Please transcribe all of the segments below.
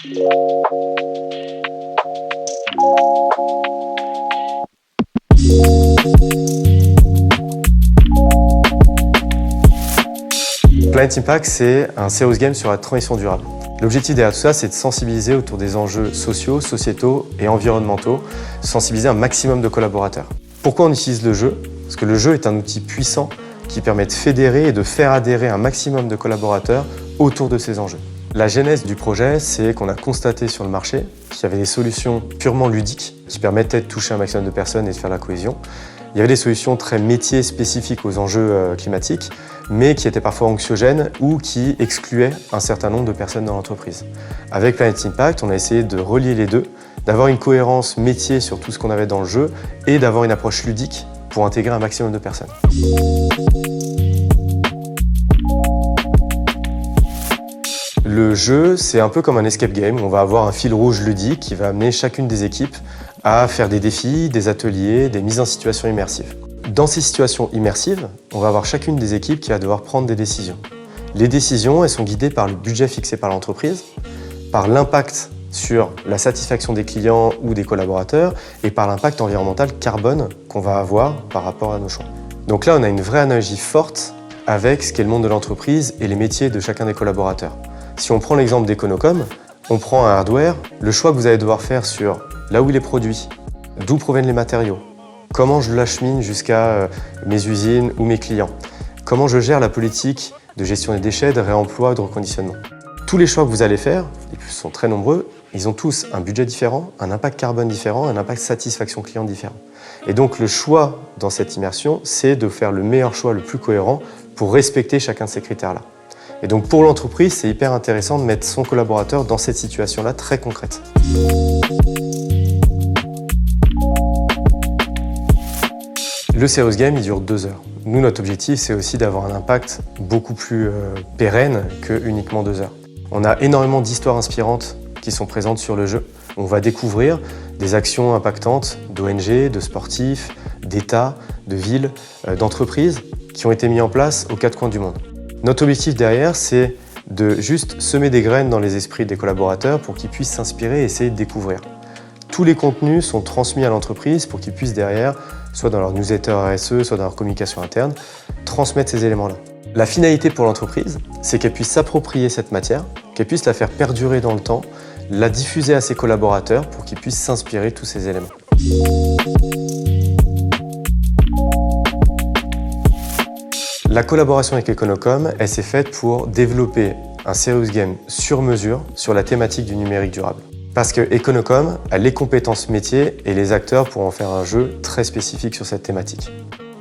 Planet Impact, c'est un serious game sur la transition durable. L'objectif derrière tout ça, c'est de sensibiliser autour des enjeux sociaux, sociétaux et environnementaux, sensibiliser un maximum de collaborateurs. Pourquoi on utilise le jeu? Parce que le jeu est un outil puissant qui permet de fédérer et de faire adhérer un maximum de collaborateurs autour de ces enjeux. La genèse du projet, c'est qu'on a constaté sur le marché qu'il y avait des solutions purement ludiques qui permettaient de toucher un maximum de personnes et de faire la cohésion. Il y avait des solutions très métiers spécifiques aux enjeux climatiques, mais qui étaient parfois anxiogènes ou qui excluaient un certain nombre de personnes dans l'entreprise. Avec Planet Impact, on a essayé de relier les deux, d'avoir une cohérence métier sur tout ce qu'on avait dans le jeu et d'avoir une approche ludique pour intégrer un maximum de personnes. Le jeu, c'est un peu comme un escape game. On va avoir un fil rouge ludique qui va amener chacune des équipes à faire des défis, des ateliers, des mises en situation immersives. Dans ces situations immersives, on va avoir chacune des équipes qui va devoir prendre des décisions. Les décisions, elles sont guidées par le budget fixé par l'entreprise, par l'impact sur la satisfaction des clients ou des collaborateurs et par l'impact environnemental carbone qu'on va avoir par rapport à nos choix. Donc là, on a une vraie analogie forte avec ce qu'est le monde de l'entreprise et les métiers de chacun des collaborateurs. Si on prend l'exemple d'Econocom, on prend un hardware, le choix que vous allez devoir faire sur là où il est produit, d'où proviennent les matériaux, comment je l'achemine jusqu'à mes usines ou mes clients, comment je gère la politique de gestion des déchets, de réemploi, de reconditionnement. Tous les choix que vous allez faire, ils sont très nombreux, ils ont tous un budget différent, un impact carbone différent, un impact satisfaction client différent. Et donc le choix dans cette immersion, c'est de faire le meilleur choix, le plus cohérent pour respecter chacun de ces critères-là. Et donc pour l'entreprise, c'est hyper intéressant de mettre son collaborateur dans cette situation-là très concrète. Le serious game, il dure 2 heures. Nous, notre objectif, c'est aussi d'avoir un impact beaucoup plus pérenne que uniquement 2 heures. On a énormément d'histoires inspirantes qui sont présentes sur le jeu. On va découvrir des actions impactantes d'ONG, de sportifs, d'États, de villes, d'entreprises qui ont été mises en place aux 4 coins du monde. Notre objectif derrière, c'est de juste semer des graines dans les esprits des collaborateurs pour qu'ils puissent s'inspirer et essayer de découvrir. Tous les contenus sont transmis à l'entreprise pour qu'ils puissent derrière, soit dans leur newsletter RSE, soit dans leur communication interne, transmettre ces éléments-là. La finalité pour l'entreprise, c'est qu'elle puisse s'approprier cette matière, qu'elle puisse la faire perdurer dans le temps, la diffuser à ses collaborateurs pour qu'ils puissent s'inspirer de tous ces éléments. La collaboration avec Econocom, elle s'est faite pour développer un serious game sur mesure sur la thématique du numérique durable. Parce que Econocom a les compétences métiers et les acteurs pour en faire un jeu très spécifique sur cette thématique.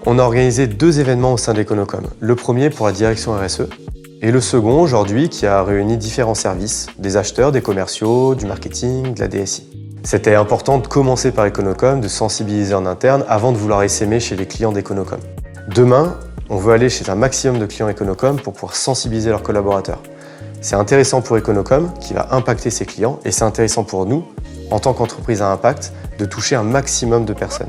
On a organisé 2 événements au sein d'Econocom. Le premier pour la direction RSE et le second aujourd'hui qui a réuni différents services, des acheteurs, des commerciaux, du marketing, de la DSI. C'était important de commencer par Econocom, de sensibiliser en interne avant de vouloir essaimer chez les clients d'Econocom. Demain, on veut aller chez un maximum de clients Econocom pour pouvoir sensibiliser leurs collaborateurs. C'est intéressant pour Econocom qui va impacter ses clients et c'est intéressant pour nous, en tant qu'entreprise à impact, de toucher un maximum de personnes.